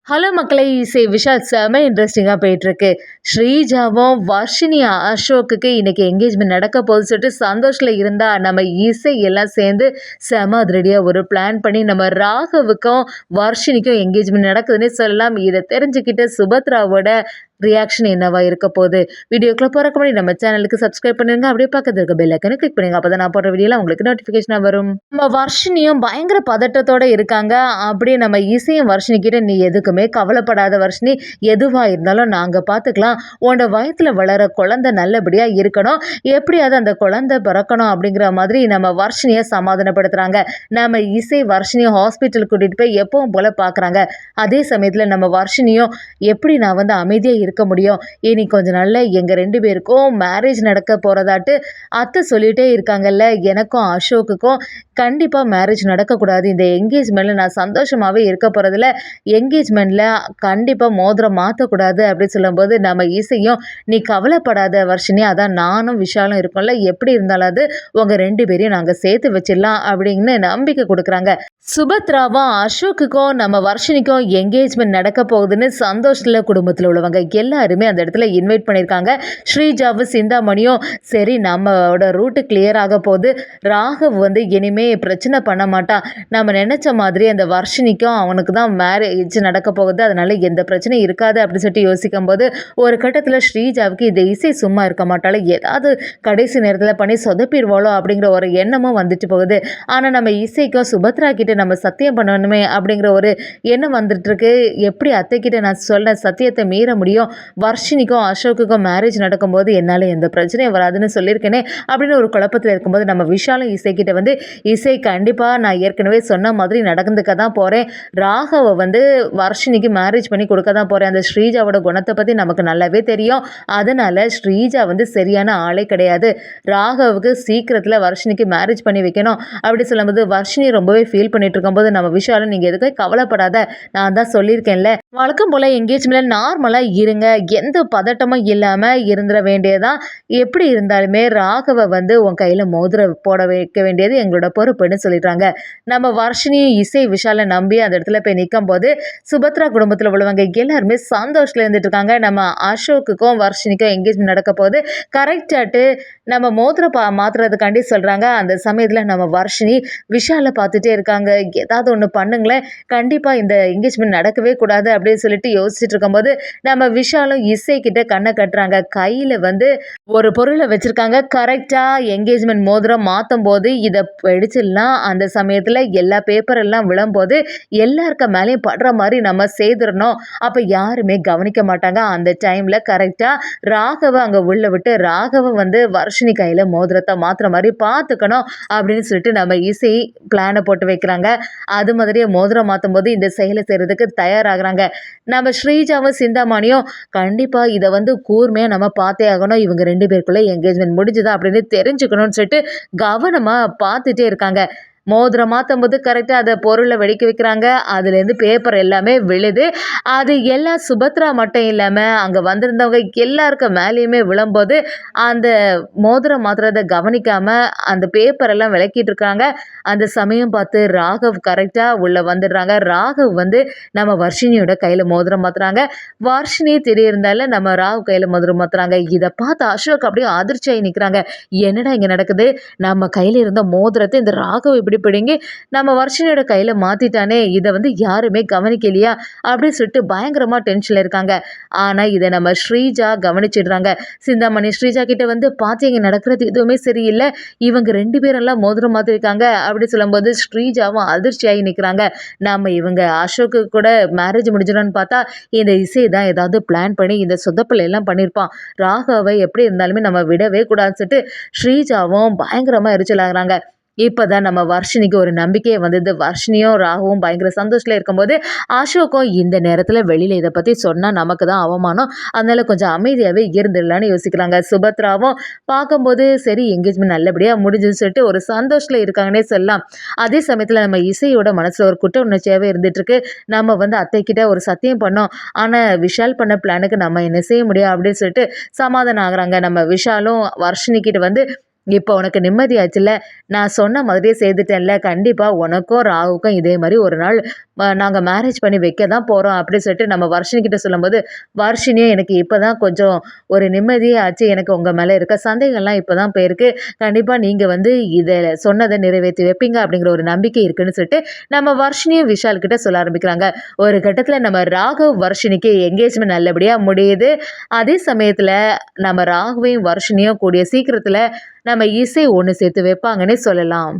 Hello மக்களே! விஷால் செம இன்ட்ரெஸ்டிங்கா போயிட்டுருக்கு. ஸ்ரீஜாவும், வர்ஷினி அசோக்குக்கு இன்னைக்கு என்கேஜ்மெண்ட் நடக்க போகுதுன்னு சொல்லிட்டு சந்தோஷத்துல இருந்தா, நம்ம இசை எல்லாம் சேர்ந்து செம அதிரடியா ஒரு பிளான் பண்ணி நம்ம ராகவுக்கும், வர்ஷினிக்கும் என்கேஜ்மெண்ட் நடக்குதுன்னே சொல்லலாம். இத தெரிஞ்சுக்கிட்டு சுபத்ராவோட ரியாக்ஷன் என்னவா இருக்க போகுது? வீடியோக்குள்ள போறதுக்கு முன்னாடி நம்ம சேனலுக்கு சப்ஸ்கிரைப் பண்ணிருங்க. அப்படியே பக்கத்துல இருக்க பெல் ஐகானை கிளிக் பண்ணுங்க. அப்பதான் நான் போடுற வீடியோலாம் உங்களுக்கு நோட்டிஃபிகேஷனா வரும். நம்ம வர்ஷினியும் பயங்கர பதட்டத்தோட இருக்காங்க. அப்படியே நம்ம இசையும் வர்ஷினி கிட்ட, "நீ எதுக்குமே கவலைப்படாத வர்ஷினி. எதுவா இருந்தாலும் நாங்க பார்த்துக்கலாம். உன்னோட வயித்துல வளர குழந்தை நல்லபடியா இருக்கணும். எப்படியாவது அந்த குழந்தை பிறக்கணும்." அப்படிங்கிற மாதிரி நம்ம வர்ஷினிய சமாதானப்படுத்துறாங்க. நம்ம இசை வர்ஷினியை ஹாஸ்பிட்டல் கூட்டிட்டு போய் எப்பவும் போல பார்க்குறாங்க. அதே சமயத்துல நம்ம வர்ஷினியும், "எப்படி நான் வந்து அமைதியா இருக்க முடியும்? இனி கொஞ்ச நாள்ல எங்க 2 பேருக்கும் மேரேஜ் நடக்க போறதாட்டு அத்தை சொல்லிட்டே இருக்காங்கல்ல. எனக்கும் அசோக்குக்கும் கண்டிப்பா மேரேஜ் நடக்கக்கூடாது. இந்த என்கேஜ்மெண்ட்ல நான் சந்தோஷமாவே இருக்க போறதில்ல. என்கேஜ்மெண்ட்ல கண்டிப்பா மோதிரம் மாத்தக்கூடாது." அப்படின்னு சொல்லும்போது நம்ம இசையும், "நீ கவலைப்படாத வர்ஷினி. அதான் நானும் விஷாலும் இருக்கோம்ல. எப்படி இருந்தாலும் அது உங்க 2 பேரையும் நாங்க சேர்த்து வச்சிடலாம்." அப்படின்னு நம்பிக்கை கொடுக்குறாங்க. சுபத்ராவும் அசோக்குக்கும் நம்ம வர்ஷினிக்கும் என்கேஜ்மெண்ட் நடக்க போகுதுன்னு சந்தோஷத்துல குடும்பத்தில் உள்ளவங்க எல்லாருமே அந்த இடத்துல இன்வைட் பண்ணியிருக்காங்க. ஸ்ரீஜாவும் சிந்தாமணியும், "சரி நம்மளோட ரூட்டு கிளியர் ஆக போகுது. ராகவ் வந்து இனிமே பிரச்சனை பண்ண மாட்டான். நம்ம நினைச்ச மாதிரி அந்த வர்ஷினிக்கும் அவனுக்கு தான் மேரேஜ் நடக்க போகுது. அதனால எந்த பிரச்சனையும் இருக்காது." அப்படின்னு சொல்லிட்டு யோசிக்கும் போது ஒரு கட்டத்தில் ஸ்ரீஜாவுக்கு இந்த இசை சும்மா இருக்க மாட்டாள், ஏதாவது கடைசி நேரத்தில் பண்ணி சொதப்பிடுவாளோ அப்படிங்கிற ஒரு எண்ணமும் வந்துட்டு போகுது. ஆனால் நம்ம இசைக்கும் சுபத்ரா கிட்ட நம்ம சத்தியம் பண்ணணுமே அப்படிங்கிற ஒரு எண்ணம் வந்துட்டு இருக்கு. எப்படி அத்தை கிட்ட நான் சொல்ல சத்தியத்தை மீற முடியும்? வர்ஷினிக்கும் அசோக்குக்கும் மேரேஜ் நடக்கும்போது என்னால் எந்த பிரச்சனையும் வராதுன்னு சொல்லியிருக்கேனே அப்படின்னு ஒரு குழப்பத்தில் இருக்கும்போது நம்ம விஷாலும் இசை கிட்ட வந்து, "இசை கண்டிப்பாக நான் ஏற்கனவே சொன்ன மாதிரி நடந்துக்க தான் போகிறேன். ராகவை வந்து வர்ஷினிக்கு மேரேஜ் பண்ணி கொடுக்க தான் போகிறேன். அந்த ஸ்ரீஜாவோட குணத்தை பற்றி நமக்கு நல்லாவே தெரியும். அதனால ஸ்ரீஜா வந்து சரியான ஆளே கிடையாது. ராகவுக்கு சீக்கிரத்தில் வர்ஷினிக்கு மேரேஜ் பண்ணி வைக்கணும்." அப்படி சொல்லும்போது வர்ஷினி ரொம்பவே ஃபீல் பண்ணிட்டு இருக்கும்போது நம்ம விஷாலும், "நீங்கள் எதுக்கும் கவலைப்படாத. நான் தான் சொல்லியிருக்கேன்ல, வழக்கம் போல் என்கேஜ்மெண்ட் நார்மலாக இருங்க. எந்த பதட்டமும் இல்லாமல் இருந்துட வேண்டியதான். எப்படி இருந்தாலுமே ராகவை வந்து உன் கையில் மோதிரம் போட வைக்க வேண்டியது எங்களோட பொறுப்புன்னு சொல்லிடுறாங்க. நம்ம வர்ஷினியும் இசை விஷாலை நம்பி அந்த இடத்துல போய் நிற்கும் போது சுபத்ரா குடும்பத்தில் உள்ளவங்க எல்லாருமே சந்தோஷத்தில் இருந்துட்டு இருக்காங்க. நம்ம அசோக்குக்கும் வர்ஷினிக்கும் என்கேஜ்மெண்ட் நடக்க போது கரெக்டாட்டு நம்ம மோதிரம் மாத்துறதுக்காண்டி சொல்கிறாங்க. அந்த சமயத்தில் நம்ம வர்ஷினி விஷாலை பார்த்துட்டே இருக்காங்க. ஏதாவது ஒன்று பண்ணுங்களேன், கண்டிப்பாக இந்த என்கேஜ்மெண்ட் நடக்கவே கூடாது அப்படின்னு சொல்லிட்டு யோசிச்சுட்டு இருக்கும்போது நம்ம விஷாலும் இசை கிட்ட கண்ணை கட்டுறாங்க. கையில் வந்து ஒரு பொருளை வச்சுருக்காங்க. கரெக்டாக என்கேஜ்மெண்ட் மோதிரம் மாற்றும் போது இதை பிடிச்சிடலாம். அந்த சமயத்தில் எல்லா பேப்பர் எல்லாம் விழும்போது எல்லாருக்க மேலேயும் படுற மாதிரி நம்ம செய்திடணும். அப்போ யாருமே கவனிக்க மாட்டாங்க. அந்த டைமில் கரெக்டாக ராகவை அங்கே உள்ள விட்டு ராகவை வந்து வர்ஷினி கையில் மோதிரத்தை மாற்றுற மாதிரி பார்த்துக்கணும் அப்படின்னு சொல்லிட்டு நம்ம இசை பிளானை போட்டு வைக்கிறாங்க. அது மாதிரியே மோதிரம் மாற்றும் போது இந்த செயலை செய்கிறதுக்கு தயாராகிறாங்க. நம்ம ஸ்ரீஜாவும் சிந்தாமணியும், "கண்டிப்பாக இதை வந்து கூர்மையாக நம்ம பார்த்தே ஆகணும். இவங்க 2 பேருக்குள்ளே என்கேஜ்மெண்ட் முடிஞ்சுதா அப்படின்னு தெரிஞ்சுக்கணும்னு சொல்லிட்டு கவனமாக பார்த்துட்டே இருக்காங்க. மோதிரம் மாற்றும்போது கரெக்டாக அதை பொருளை வெடிக்க வைக்கிறாங்க. அதுலேருந்து பேப்பர் எல்லாமே விழுது. அது எல்லாம் சுபத்ரா மட்டும் இல்லாமல் அங்கே வந்திருந்தவங்க எல்லாருக்க மேலேயுமே விழும்போது அந்த மோதிரம் மாத்துறதை கவனிக்காமல் அந்த பேப்பர் எல்லாம் விளக்கிட்டு இருக்காங்க. அந்த சமயம் பார்த்து ராகவ் கரெக்டாக உள்ளே வந்துடுறாங்க. ராகவ் வந்து நம்ம வர்ஷினியோட கையில் மோதிரம் மாத்துறாங்க. வர்ஷினி திடீர்ந்தால நம்ம ராகவ் கையில் மோதிரம் மாத்துறாங்க. இதை பார்த்து அசோக் அப்படியே அதிர்ச்சியாகி நிற்கிறாங்க. என்னடா இங்கே நடக்குது? நம்ம கையில் இருந்த மோதிரத்தை இந்த ராகவ் இப்படி பிடிங்கி நம்ம வர்ஷினியோட கையில் மாற்றிட்டானே, இதை வந்து யாருமே கவனிக்கலையா அப்படின்னு சொல்லிட்டு பயங்கரமாக டென்ஷனில் இருக்காங்க. ஆனால் இதை நம்ம ஸ்ரீஜா கவனிச்சிடுறாங்க. சிந்தாமணி ஸ்ரீஜா கிட்ட வந்து, "பாத்தியங்க நடக்கிறது எதுவுமே சரியில்லை. இவங்க 2 பேரெல்லாம் மோதிரம் மாற்றிருக்காங்க." அப்படி சொல்லும்போது ஸ்ரீஜாவும் அதிர்ச்சியாகி நிற்கிறாங்க. நம்ம இவங்க அசோக்கு கூட மேரேஜ் முடிஞ்சிடும்னு பார்த்தா இந்த இசை தான் ஏதாவது பிளான் பண்ணி இந்த சொதப்பல் எல்லாம் பண்ணியிருப்பான். ராகவை எப்படி இருந்தாலுமே நம்ம விடவே கூடாதுன்னு சொல்லிட்டு ஸ்ரீஜாவும் பயங்கரமாக எரிச்சலாகிறாங்க. இப்பதான் நம்ம வர்ஷினிக்கு ஒரு நம்பிக்கையே வந்தது. வர்ஷினியும் ராகுவும் பயங்கர சந்தோஷத்தில் இருக்கும்போது அசோக்கும், இந்த நேரத்தில் வெளியில் இதை பற்றி சொன்னால் நமக்கு தான் அவமானம், அதனால கொஞ்சம் அமைதியாகவே இருந்துடலான்னு யோசிக்கிறாங்க. சுபத்ராவும் பார்க்கும்போது சரி என்கேஜ்மெண்ட் நல்லபடியாக முடிஞ்சுன்னு சொல்லிட்டு ஒரு சந்தோஷத்தில் இருக்காங்கன்னே சொல்லலாம். அதே சமயத்தில் நம்ம இசையோட மனசில் ஒரு குற்ற உணர்ச்சியாகவே இருந்துகிட்ருக்கு. நம்ம வந்து அத்தைக்கிட்ட ஒரு சத்தியம் பண்ணோம், ஆனால் விஷால் பண்ண பிளானுக்கு நம்ம என்ன செய்ய முடியும் அப்படின்னு சொல்லிட்டு சமாதானம் ஆகுறாங்க. நம்ம விஷாலும் வர்ஷினிக்கிட்ட வந்து, இப்போ உனக்கு நிம்மதியாச்சுல்ல? நான் சொன்ன மாதிரியே செய்துட்டேன்ல. கண்டிப்பா உனக்கும், ராகுவுக்கும் இதே மாரி ஒரு நாள் நாங்க மேரேஜ் பண்ணி வைக்க தான் போறோம்." அப்படின்னு சொல்லிட்டு நம்ம வர்ஷினி கிட்ட சொல்லும்போது, வர்ஷினியும் எனக்கு இப்ப தான் கொஞ்சம் ஒரு நிம்மதியே ஆச்சு. எனக்கு உங்க மேல இருக்க சந்தேகம்லாம் இப்ப தான் போயிருக்கு. கண்டிப்பா நீங்க வந்து இத சொன்னத நிறைவேத்தி வைப்பீங்க அப்படிங்கிற ஒரு நம்பிக்கை இருக்குன்னு சொல்லிட்டு, நம்ம வர்ஷினியும் விஷால் கிட்ட சொல்ல ஆரம்பிக்கிறாங்க. ஒரு கட்டத்துல நம்ம ராகவ், வர்ஷினிக்கு என்கேஜ்மெண்ட் நல்லபடியா முடியுது. அதே சமயத்துல நம்ம ராகுவையும், வர்ஷினியும் கூடிய சீக்கிரத்துல நம்ம இசை ஒண்ணு சேர்த்து வைப்பாங்கன்னே சொல்லலாம்.